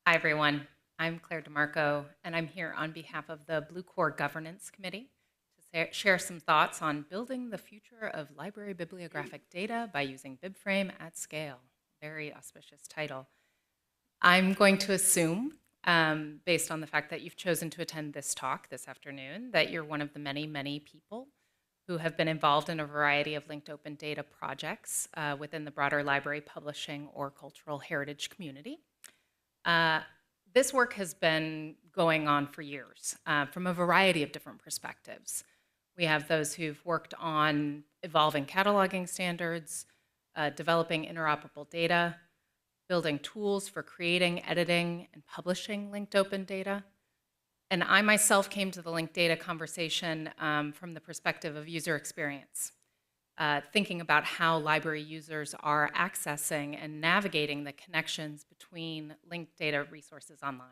Hi, everyone. I'm Claire DeMarco, and I'm here on behalf of the Blue Core Governance Committee to share some thoughts on building the future of library bibliographic data by using BibFrame at scale. Very auspicious title. I'm going to assume, based on the fact that you've chosen to attend this talk this afternoon, that you're one of the many, many people who have been involved in a variety of linked open data projects within the broader library publishing or cultural heritage community. This work has been going on for years from a variety of different perspectives. We have those who've worked on evolving cataloging standards, developing interoperable data, building tools for creating, editing, and publishing linked open data. And I myself came to the linked data conversation from the perspective of user experience. Thinking about how library users are accessing and navigating the connections between linked data resources online.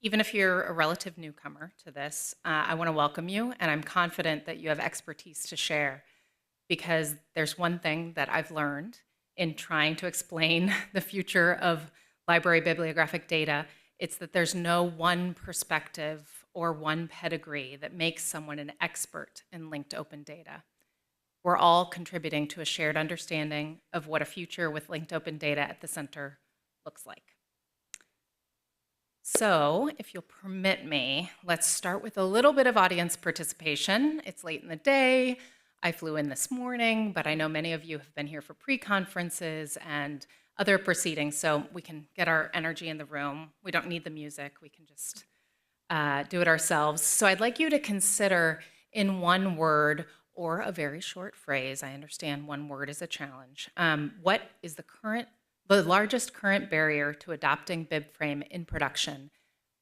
Even if you're a relative newcomer to this, I want to welcome you, and I'm confident that you have expertise to share, because there's one thing that I've learned in trying to explain the future of library bibliographic data. It's that there's no one perspective or one pedigree that makes someone an expert in linked open data. We're all contributing to a shared understanding of what a future with linked open data at the center looks like. So, if you'll permit me, let's start with a little bit of audience participation. It's late in the day. I flew in this morning, but I know many of you have been here for pre-conferences and other proceedings, so we can get our energy in the room. We don't need the music. We can just do it ourselves. So I'd like you to consider in one word or a very short phrase, I understand one word is a challenge, what is the largest current barrier to adopting BibFrame in production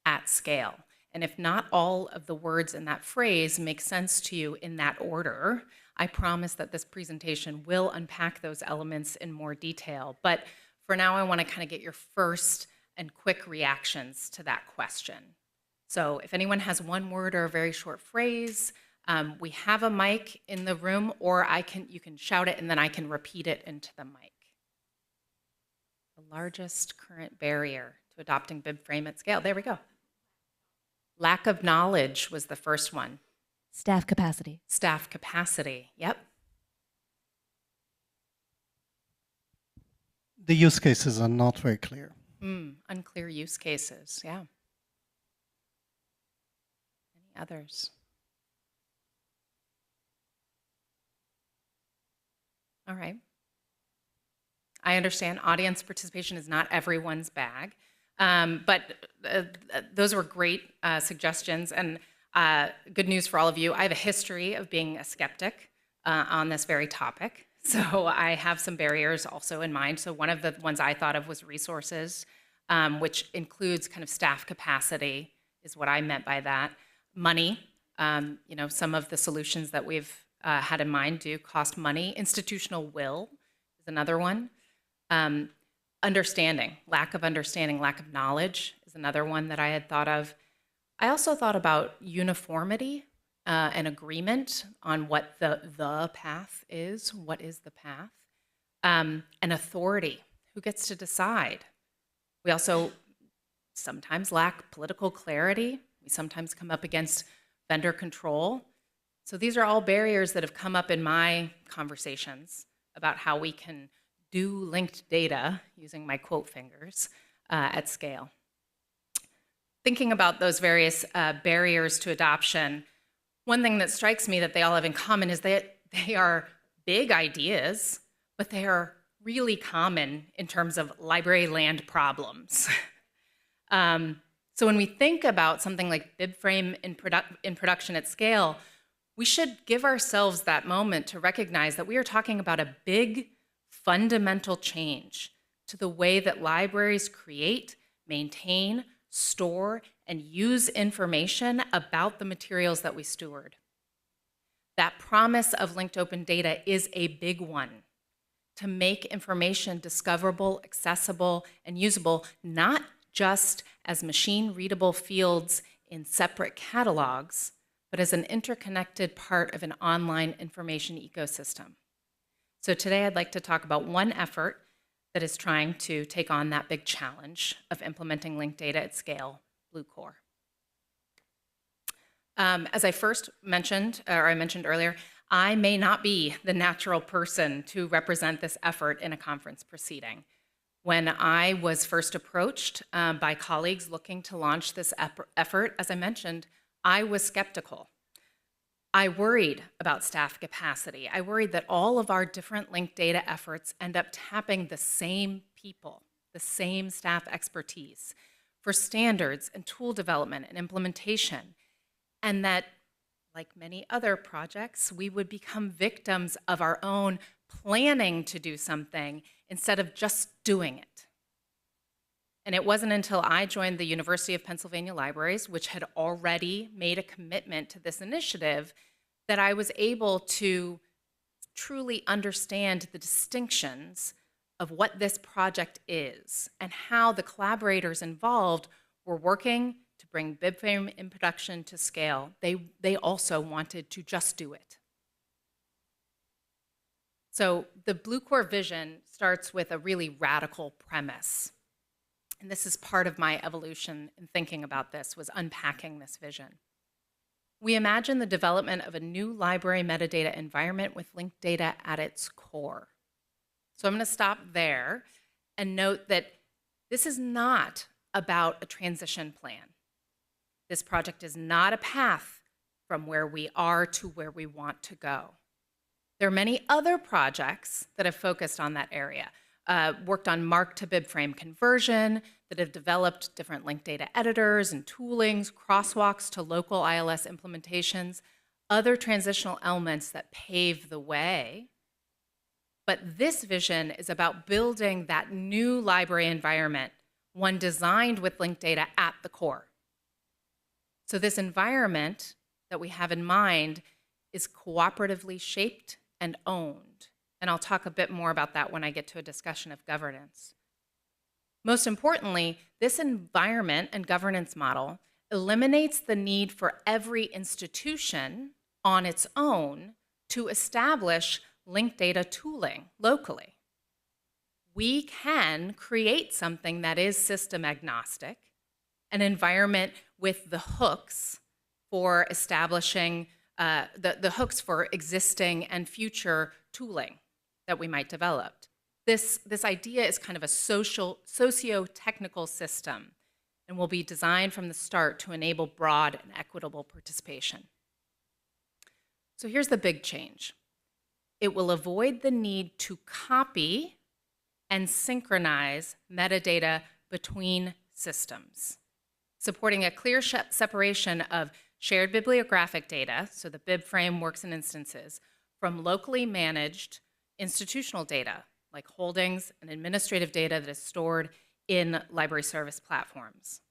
at scale? And if not all of the words in that phrase make sense to you in that order, I promise that this presentation will unpack those elements in more detail. But for now, I want to kind of get your first and quick reactions to that question. So if anyone has one word or a very short phrase, we have a mic in the room, or you can shout it and then I can repeat it into the mic. The largest current barrier to adopting BibFrame at scale. There we go. Lack of knowledge was the first one. Staff capacity. Staff capacity, yep. The use cases are not very clear. Unclear use cases, yeah. Any others? All right. I understand audience participation is not everyone's bag, but those were great suggestions, and good news for all of you. I have a history of being a skeptic on this very topic, so I have some barriers also in mind. So one of the ones I thought of was resources, which includes kind of staff capacity is what I meant by that. Money, some of the solutions that we've had in mind do cost money. Institutional will is another one. Understanding, lack of knowledge is another one that I had thought of. I also thought about uniformity and agreement on what the path is. What is the path? And authority. Who gets to decide? We also sometimes lack political clarity. We sometimes come up against vendor control. So these are all barriers that have come up in my conversations about how we can do linked data, using my quote fingers, at scale. Thinking about those various barriers to adoption, one thing that strikes me that they all have in common is that they are big ideas, but they are really common in terms of library land problems. So when we think about something like BibFrame in production at scale, we should give ourselves that moment to recognize that we are talking about a big, fundamental change to the way that libraries create, maintain, store, and use information about the materials that we steward. That promise of linked open data is a big one, to make information discoverable, accessible, and usable, not just as machine-readable fields in separate catalogs, but as an interconnected part of an online information ecosystem. So today I'd like to talk about one effort that is trying to take on that big challenge of implementing linked data at scale, BlueCore. As I first mentioned, or I mentioned earlier, I may not be the natural person to represent this effort in a conference proceeding. When I was first approached by colleagues looking to launch this effort, as I mentioned, I was skeptical. I worried about staff capacity. I worried that all of our different linked data efforts end up tapping the same people, the same staff expertise for standards and tool development and implementation, and that, like many other projects, we would become victims of our own planning to do something instead of just doing it. And it wasn't until I joined the University of Pennsylvania Libraries, which had already made a commitment to this initiative, that I was able to truly understand the distinctions of what this project is and how the collaborators involved were working to bring BIBFRAME in production to scale. They also wanted to just do it. So the BlueCore vision starts with a really radical premise. And this is part of my evolution in thinking about this, was unpacking this vision. We imagine the development of a new library metadata environment with linked data at its core. So I'm going to stop there and note that this is not about a transition plan. This project is not a path from where we are to where we want to go. There are many other projects that have focused on that area, worked on MARC to BibFrame conversion, that have developed different linked data editors and toolings, crosswalks to local ILS implementations, other transitional elements that pave the way. But this vision is about building that new library environment, one designed with linked data at the core. So this environment that we have in mind is cooperatively shaped and owned. And I'll talk a bit more about that when I get to a discussion of governance. Most importantly, this environment and governance model eliminates the need for every institution on its own to establish linked data tooling locally. We can create something that is system agnostic, an environment with the hooks for establishing the hooks for existing and future tooling that we might develop. This idea is kind of a socio-technical system and will be designed from the start to enable broad and equitable participation. So here's the big change. It will avoid the need to copy and synchronize metadata between systems, supporting a clear separation of shared bibliographic data, so the BibFrame works in instances, from locally managed institutional data, like holdings and administrative data that is stored in library service platforms.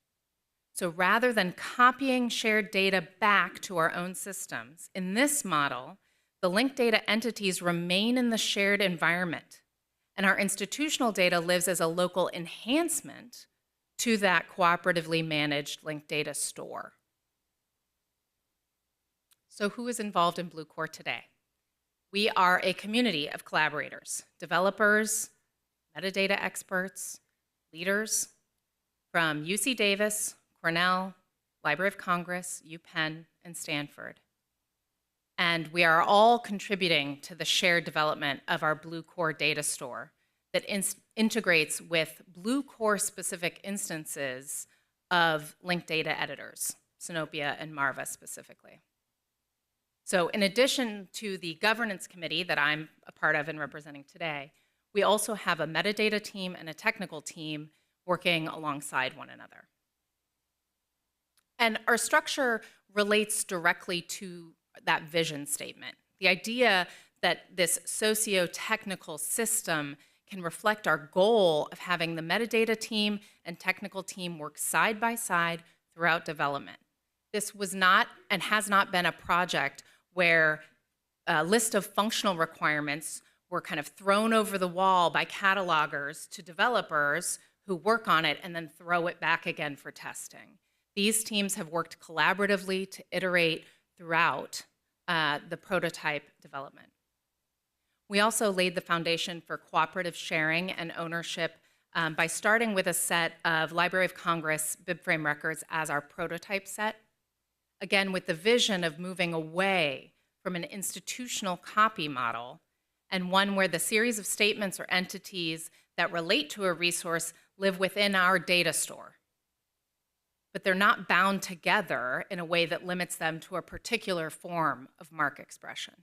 So rather than copying shared data back to our own systems, in this model, the linked data entities remain in the shared environment, and our institutional data lives as a local enhancement to that cooperatively managed linked data store. So who is involved in BlueCore today? We are a community of collaborators, developers, metadata experts, leaders from UC Davis, Cornell, Library of Congress, UPenn, and Stanford. And we are all contributing to the shared development of our BlueCore data store that integrates with BlueCore-specific instances of linked data editors, Sinopia and Marva specifically. So in addition to the governance committee that I'm a part of and representing today, we also have a metadata team and a technical team working alongside one another. And our structure relates directly to that vision statement. The idea that this socio-technical system can reflect our goal of having the metadata team and technical team work side by side throughout development. This was not and has not been a project where a list of functional requirements were kind of thrown over the wall by catalogers to developers who work on it and then throw it back again for testing. These teams have worked collaboratively to iterate throughout the prototype development. We also laid the foundation for cooperative sharing and ownership by starting with a set of Library of Congress BibFrame records as our prototype set. Again, with the vision of moving away from an institutional copy model and one where the series of statements or entities that relate to a resource live within our data store, but they're not bound together in a way that limits them to a particular form of MARC expression.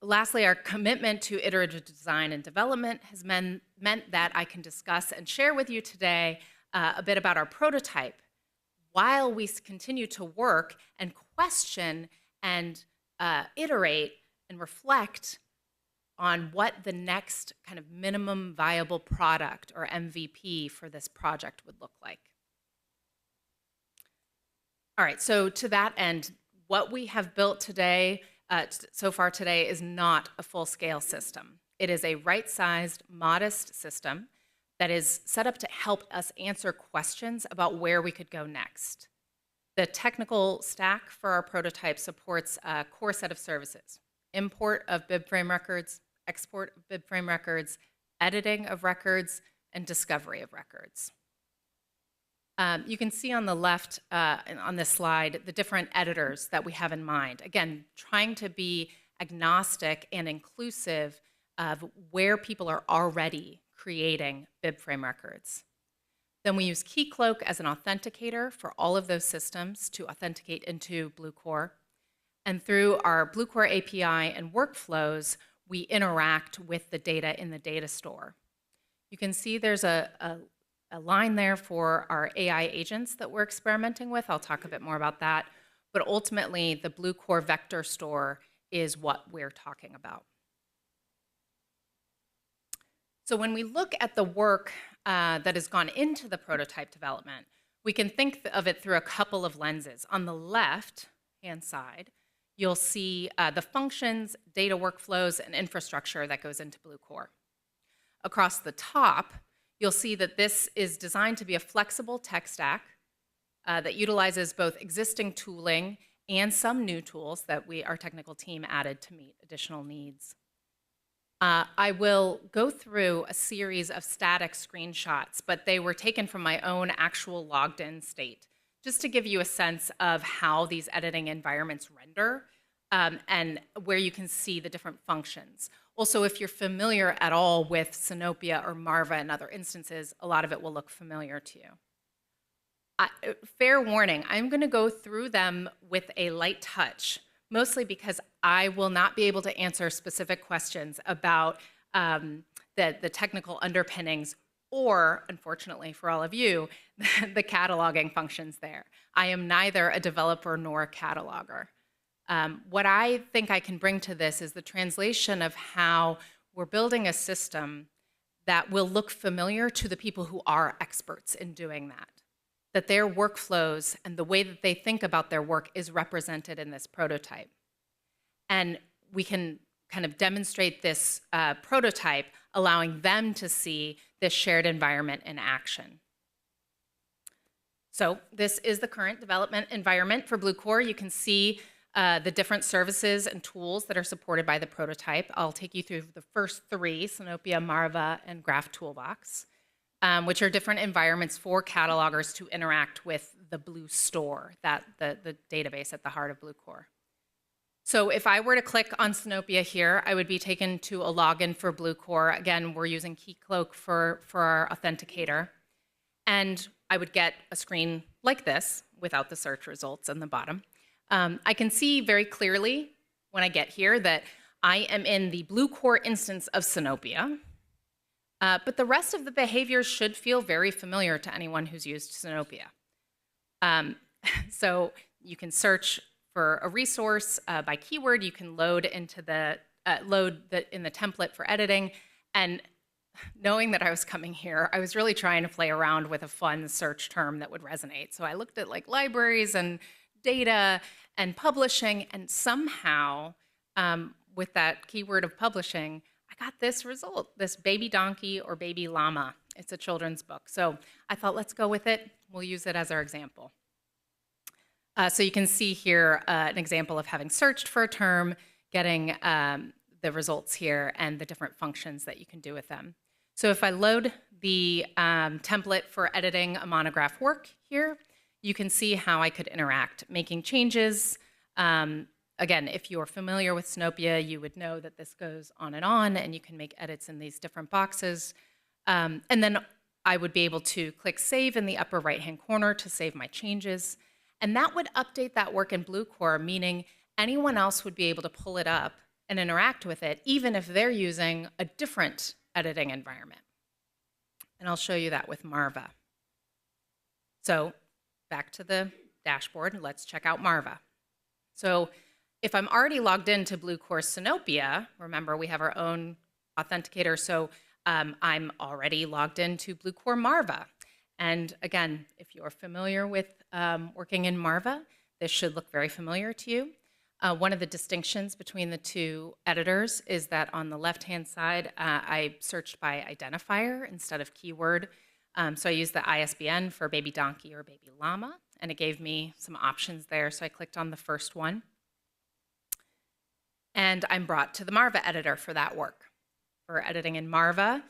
Lastly, our commitment to iterative design and development has meant that I can discuss and share with you today a bit about our prototype while we continue to work and question and iterate and reflect on what the next kind of minimum viable product or MVP for this project would look like. All right, so to that end, what we have built today, so far today, is not a full-scale system. It is a right-sized, modest system that is set up to help us answer questions about where we could go next. The technical stack for our prototype supports a core set of services: import of BibFrame records, export of BibFrame records, editing of records, and discovery of records. You can see on the left on this slide the different editors that we have in mind. Again, trying to be agnostic and inclusive of where people are already creating BibFrame records. Then we use KeyCloak as an authenticator for all of those systems to authenticate into Bluecore. And through our Bluecore API and workflows, we interact with the data in the data store. You can see there's a line there for our AI agents that we're experimenting with. I'll talk a bit more about that. But ultimately, the Bluecore vector store is what we're talking about. So when we look at the work that has gone into the prototype development, we can think of it through a couple of lenses. On the left-hand side, you'll see the functions, data workflows, and infrastructure that goes into Bluecore. Across the top, you'll see that this is designed to be a flexible tech stack that utilizes both existing tooling and some new tools that our technical team added to meet additional needs. I will go through a series of static screenshots, but they were taken from my own actual logged in state, just to give you a sense of how these editing environments render and where you can see the different functions. Also, if you're familiar at all with Sinopia or Marva and other instances, a lot of it will look familiar to you. Fair warning, I'm going to go through them with a light touch, mostly because I will not be able to answer specific questions about the technical underpinnings or, unfortunately for all of you, the cataloging functions there. I am neither a developer nor a cataloger. What I think I can bring to this is the translation of how we're building a system that will look familiar to the people who are experts in doing that their workflows and the way that they think about their work is represented in this prototype. And we can kind of demonstrate this prototype, allowing them to see this shared environment in action. So this is the current development environment for Bluecore. You can see the different services and tools that are supported by the prototype. I'll take you through the first three: Sinopia, Marva, and Graph Toolbox, which are different environments for catalogers to interact with the Blue Store, the database at the heart of Bluecore. So if I were to click on Sinopia here, I would be taken to a login for Bluecore. Again, we're using KeyCloak for our authenticator. And I would get a screen like this without the search results in the bottom. I can see very clearly when I get here that I am in the Bluecore instance of Sinopia, but the rest of the behaviors should feel very familiar to anyone who's used Sinopia. So you can search for a resource by keyword. You can load into in the template for editing. And knowing that I was coming here, I was really trying to play around with a fun search term that would resonate. So I looked at like libraries and data and publishing, and somehow with that keyword of publishing, I got this result, this baby donkey or baby llama. It's a children's book. So I thought, let's go with it. We'll use it as our example. So you can see here an example of having searched for a term, getting the results here and the different functions that you can do with them. So if I load the template for editing a monograph work here, you can see how I could interact, making changes. Again, if you're familiar with Sinopia, you would know that this goes on, and you can make edits in these different boxes. And then I would be able to click Save in the upper right-hand corner to save my changes. And that would update that work in Bluecore, meaning anyone else would be able to pull it up and interact with it, even if they're using a different editing environment. And I'll show you that with Marva. So back to the dashboard, let's check out Marva. So if I'm already logged into Bluecore Sinopia, remember we have our own authenticator, so I'm already logged into Bluecore Marva. And again, if you're familiar with working in Marva, this should look very familiar to you. One of the distinctions between the two editors is that on the left-hand side, I searched by identifier instead of keyword. So I used the ISBN for baby donkey or baby llama, and it gave me some options there. So I clicked on the first one. And I'm brought to the Marva editor for that work. For editing in Marva,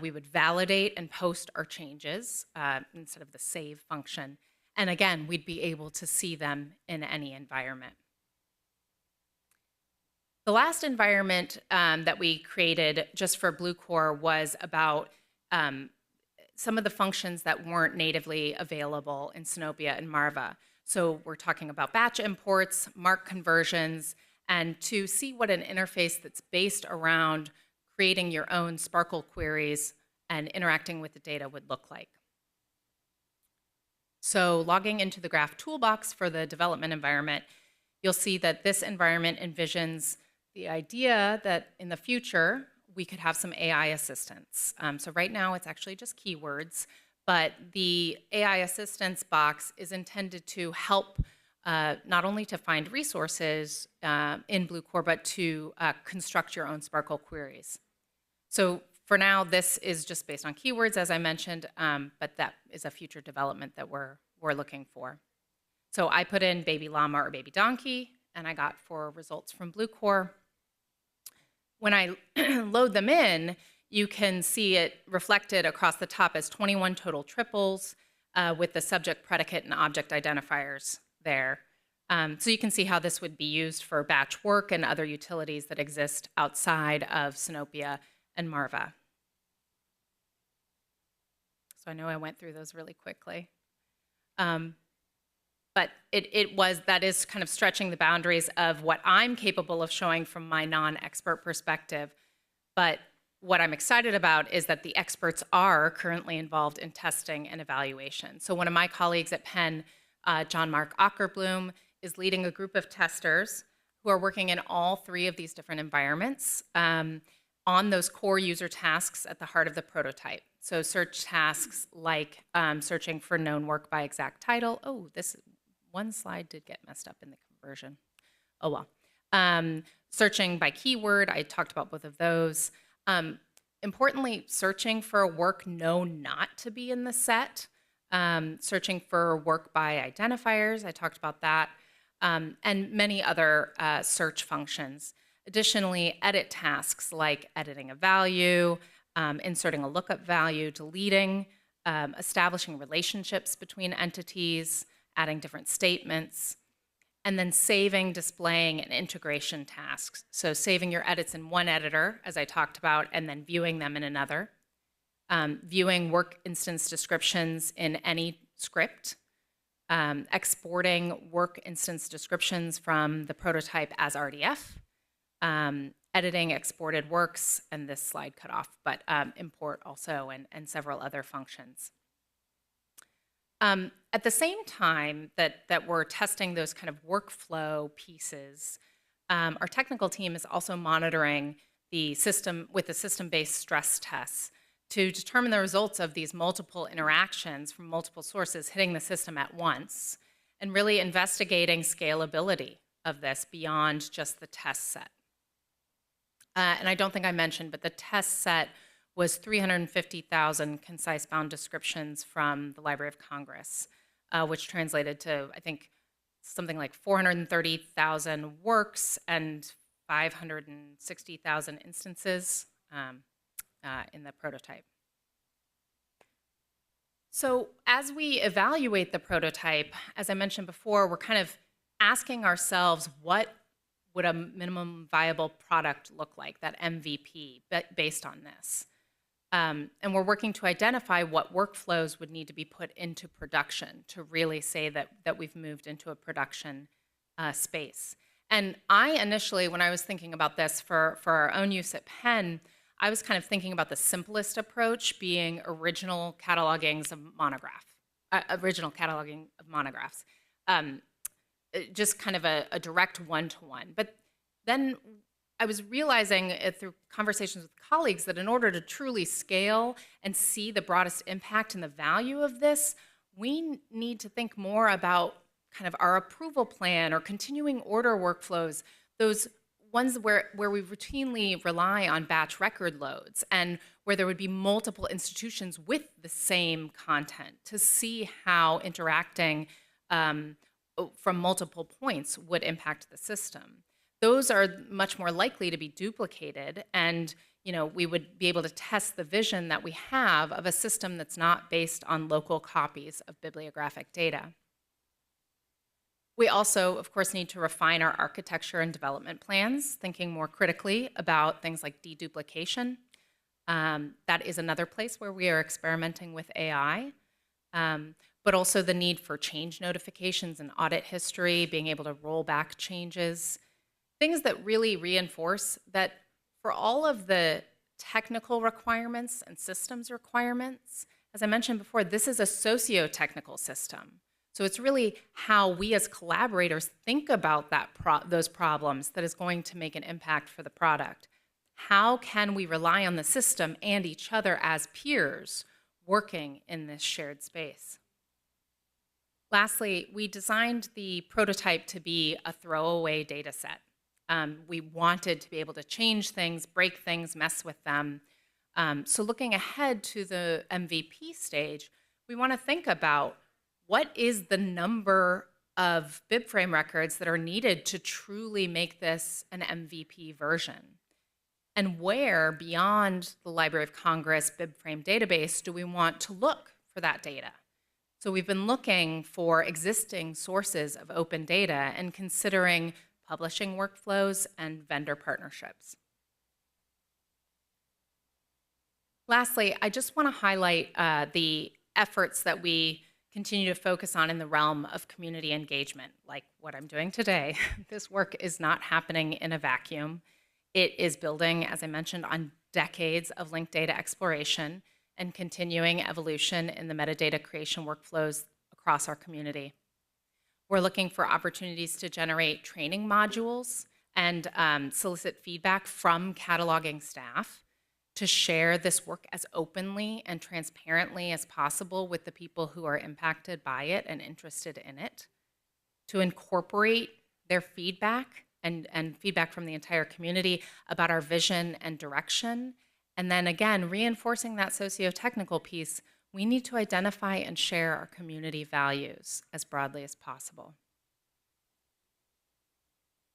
we would validate and post our changes instead of the save function. And again, we'd be able to see them in any environment. The last environment that we created just for Bluecore was about some of the functions that weren't natively available in Sinopia and Marva. So we're talking about batch imports, MARC conversions, and to see what an interface that's based around creating your own Sparkle queries and interacting with the data would look like. So logging into the Graph Toolbox for the development environment, you'll see that this environment envisions the idea that in the future, we could have some AI assistance. So right now, it's actually just keywords, but the AI assistance box is intended to help not only to find resources in Bluecore, but to construct your own Sparkle queries. So for now, this is just based on keywords, as I mentioned, but that is a future development that we're looking for. So I put in baby llama or baby donkey, and I got 4 results from Bluecore. When I load them in, you can see it reflected across the top as 21 total triples with the subject, predicate, and object identifiers there. So you can see how this would be used for batch work and other utilities that exist outside of Sinopia and Marva. So I know I went through those really quickly. But that is kind of stretching the boundaries of what I'm capable of showing from my non-expert perspective. But what I'm excited about is that the experts are currently involved in testing and evaluation. So one of my colleagues at Penn, John Mark Ockerbloom, is leading a group of testers who are working in all 3 of these different environments on those core user tasks at the heart of the prototype. So search tasks like searching for known work by exact title. Oh, this one slide did get messed up in the conversion. Oh well. Searching by keyword, I talked about both of those. Importantly, searching for work known not to be in the set. Searching for work by identifiers, I talked about that. And many other search functions. Additionally, edit tasks like editing a value, inserting a lookup value, deleting, establishing relationships between entities, adding different statements, and then saving, displaying, and integration tasks. So saving your edits in one editor, as I talked about, and then viewing them in another. Viewing work instance descriptions in any script. Exporting work instance descriptions from the prototype as RDF. Editing exported works, and this slide cut off, but import also, and several other functions. At the same time that we're testing those kind of workflow pieces, our technical team is also monitoring the system with the system-based stress tests to determine the results of these multiple interactions from multiple sources hitting the system at once, and really investigating scalability of this beyond just the test set. And I don't think I mentioned, but the test set was 350,000 concise bound descriptions from the Library of Congress, which translated to, I think, something like 430,000 works and 560,000 instances in the prototype. So as we evaluate the prototype, as I mentioned before, we're kind of asking ourselves, what would a minimum viable product look like, that MVP, based on this? And we're working to identify what workflows would need to be put into production to really say that we've moved into a production space. And I initially, when I was thinking about this for our own use at Penn, I was kind of thinking about the simplest approach being original catalogings of monographs. Just kind of a direct one-to-one. But then I was realizing through conversations with colleagues that in order to truly scale and see the broadest impact and the value of this, we need to think more about kind of our approval plan or continuing order workflows, those ones where we routinely rely on batch record loads and where there would be multiple institutions with the same content to see how interacting from multiple points would impact the system. Those are much more likely to be duplicated, and we would be able to test the vision that we have of a system that's not based on local copies of bibliographic data. We also, of course, need to refine our architecture and development plans, thinking more critically about things like deduplication. That is another place where we are experimenting with AI, but also the need for change notifications and audit history, being able to roll back changes, things that really reinforce that for all of the technical requirements and systems requirements, as I mentioned before, this is a socio-technical system. So it's really how we as collaborators think about those problems that is going to make an impact for the product. How can we rely on the system and each other as peers working in this shared space? Lastly, we designed the prototype to be a throwaway data set. We wanted to be able to change things, break things, mess with them. So looking ahead to the MVP stage, we want to think about what is the number of BibFrame records that are needed to truly make this an MVP version? And where, beyond the Library of Congress BibFrame database, do we want to look for that data? So we've been looking for existing sources of open data and considering publishing workflows and vendor partnerships. Lastly, I just want to highlight the efforts that we continue to focus on in the realm of community engagement, like what I'm doing today. This work is not happening in a vacuum. It is building, as I mentioned, on decades of linked data exploration and continuing evolution in the metadata creation workflows across our community. We're looking for opportunities to generate training modules and solicit feedback from cataloging staff to share this work as openly and transparently as possible with the people who are impacted by it and interested in it, to incorporate their feedback and feedback from the entire community about our vision and direction. And then again, reinforcing that socio-technical piece, we need to identify and share our community values as broadly as possible.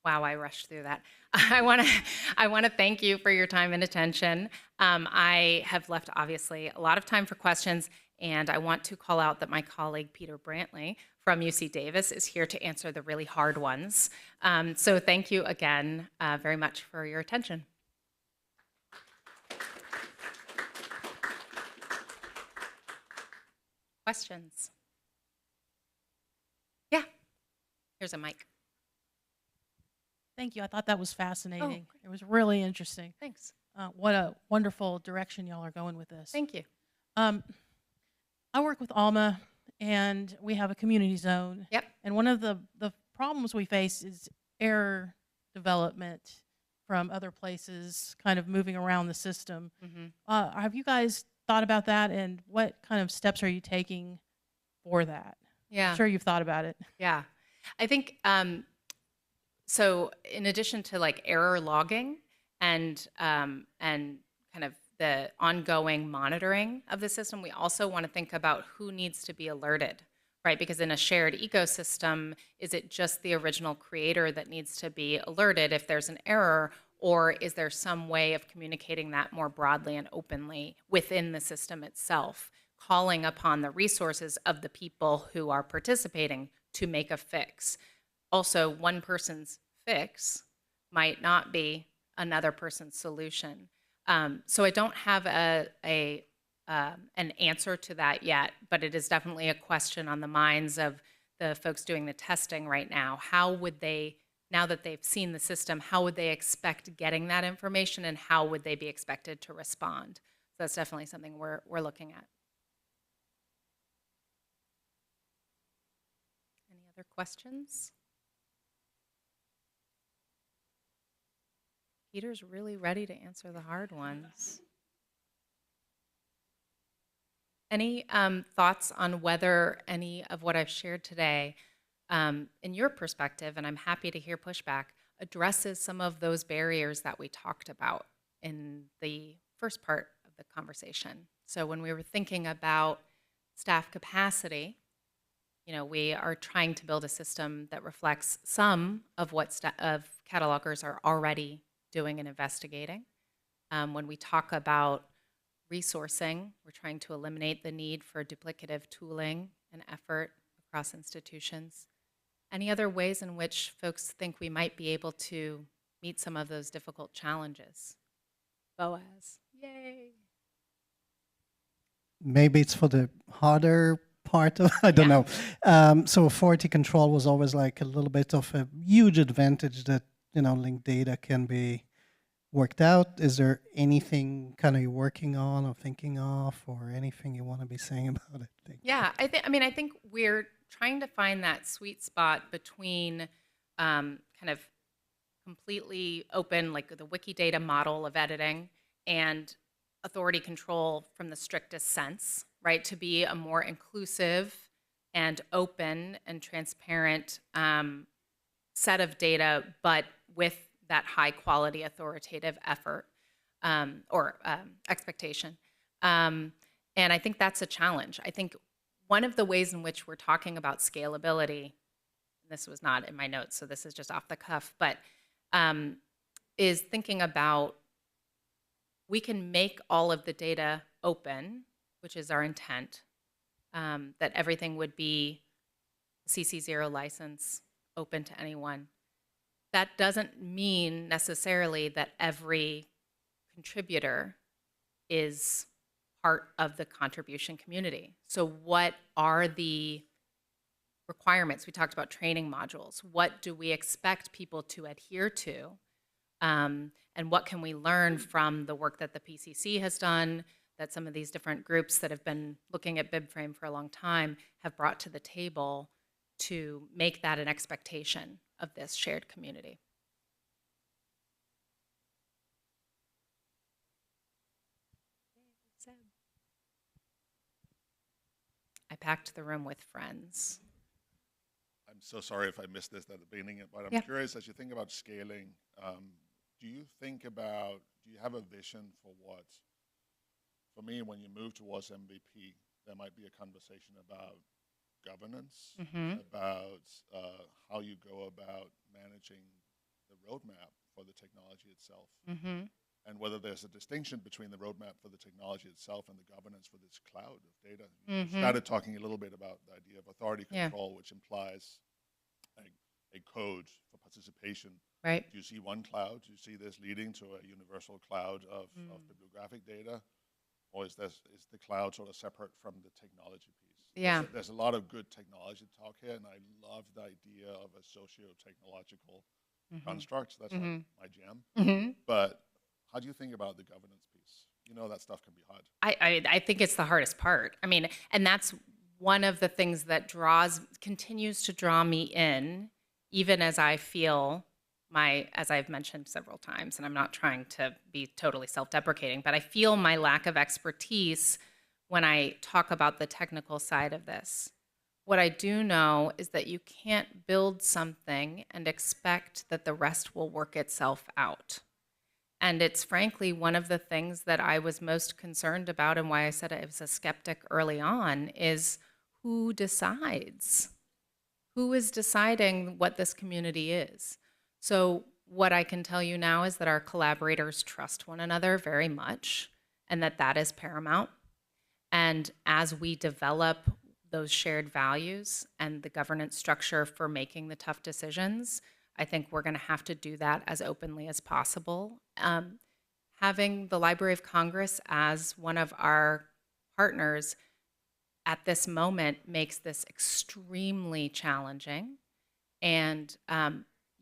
Wow, I rushed through that. I want to thank you for your time and attention. I have left, obviously, a lot of time for questions, and I want to call out that my colleague, Peter Brantley from UC Davis, is here to answer the really hard ones. So thank you again very much for your attention. Questions? Yeah, here's a mic. Thank you. I thought that was fascinating. Oh, it was really interesting. Thanks. What a wonderful direction y'all are going with this. Thank you. I work with Alma, and we have a community zone. Yep. And one of the problems we face is error development from other places, kind of moving around the system. Mm-hmm. Have you guys thought about that, and what kind of steps are you taking for that? Yeah. I'm sure you've thought about it. Yeah. I think so in addition to like error logging and kind of the ongoing monitoring of the system, we also want to think about who needs to be alerted Right, because in a shared ecosystem, is it just the original creator that needs to be alerted if there's an error, or is there some way of communicating that more broadly and openly within the system itself, calling upon the resources of the people who are participating to make a fix? Also, one person's fix might not be another person's solution. So I don't have an answer to that yet, but it is definitely a question on the minds of the folks doing the testing right now. How would they, now that they've seen the system, how would they expect getting that information, and how would they be expected to respond? So that's definitely something we're looking at. Any other questions? Peter's really ready to answer the hard ones. Any thoughts on whether any of what I've shared today, in your perspective, and I'm happy to hear pushback, addresses some of those barriers that we talked about in the first part of the conversation? So when we were thinking about staff capacity, we are trying to build a system that reflects some of what catalogers are already doing and investigating. When we talk about resourcing, we're trying to eliminate the need for duplicative tooling and effort across institutions. Any other ways in which folks think we might be able to meet some of those difficult challenges? Boaz, yay. Maybe it's for the harder part of, I don't know. So authority control was always like a little bit of a huge advantage that, linked data can be worked out. Is there anything kind of you're working on or thinking of, or anything you want to be saying about it? Yeah, I think we're trying to find that sweet spot between kind of completely open, like the Wikidata model of editing, and authority control from the strictest sense, right? To be a more inclusive and open and transparent set of data, but with that high quality authoritative effort or expectation. And I think that's a challenge. I think one of the ways in which we're talking about scalability, this was not in my notes, so this is just off the cuff, but is thinking about, we can make all of the data open, which is our intent, that everything would be CC0 license, open to anyone. That doesn't mean necessarily that every contributor is part of the contribution community. So what are the requirements? We talked about training modules. What do we expect people to adhere to? And what can we learn from the work that the PCC has done, that some of these different groups that have been looking at BIBFRAME for a long time have brought to the table to make that an expectation of this shared community? I packed the room with friends. I'm so sorry if I missed this at the beginning, but I'm curious, as you think about scaling, do you have a vision for what, for me, when you move towards MVP, there might be a conversation about governance, about how you go about managing the roadmap for the technology itself, and whether there's a distinction between the roadmap for the technology itself and the governance for this cloud of data. You started talking a little bit about the idea of authority control, which implies a code for participation. Right. Do you see one cloud? Do you see this leading to a universal cloud of bibliographic data? Or is the cloud sort of separate from the technology piece? Yeah. There's a lot of good technology talk here, and I love the idea of a socio-technological construct. That's like my jam. But how do you think about the governance piece? That stuff can be hard. I think it's the hardest part. I mean, and that's one of the things that continues to draw me in, even as I feel as I've mentioned several times, and I'm not trying to be totally self-deprecating, but I feel my lack of expertise when I talk about the technical side of this. What I do know is that you can't build something and expect that the rest will work itself out. And it's frankly one of the things that I was most concerned about, and why I said I was a skeptic early on, is who decides? Who is deciding what this community is? So what I can tell you now is that our collaborators trust one another very much, and that is paramount. And as we develop those shared values and the governance structure for making the tough decisions, I think we're going to have to do that as openly as possible. Having the Library of Congress as one of our partners at this moment makes this extremely challenging. And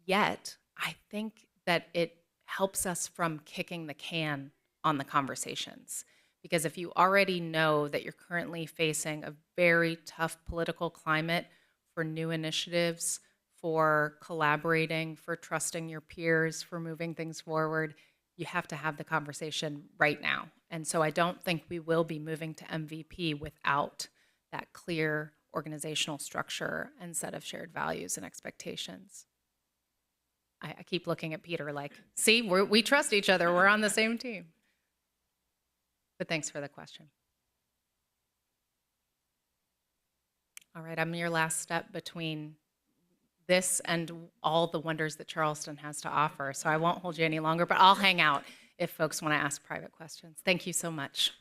yet, I think that it helps us from kicking the can on the conversations. Because if you already know that you're currently facing a very tough political climate for new initiatives, for collaborating, for trusting your peers, for moving things forward, you have to have the conversation right now. And so I don't think we will be moving to MVP without that clear organizational structure and set of shared values and expectations. I keep looking at Peter like, see, we trust each other. We're on the same team. But thanks for the question. All right, I'm your last step between this and all the wonders that Charleston has to offer. So I won't hold you any longer, but I'll hang out if folks want to ask private questions. Thank you so much.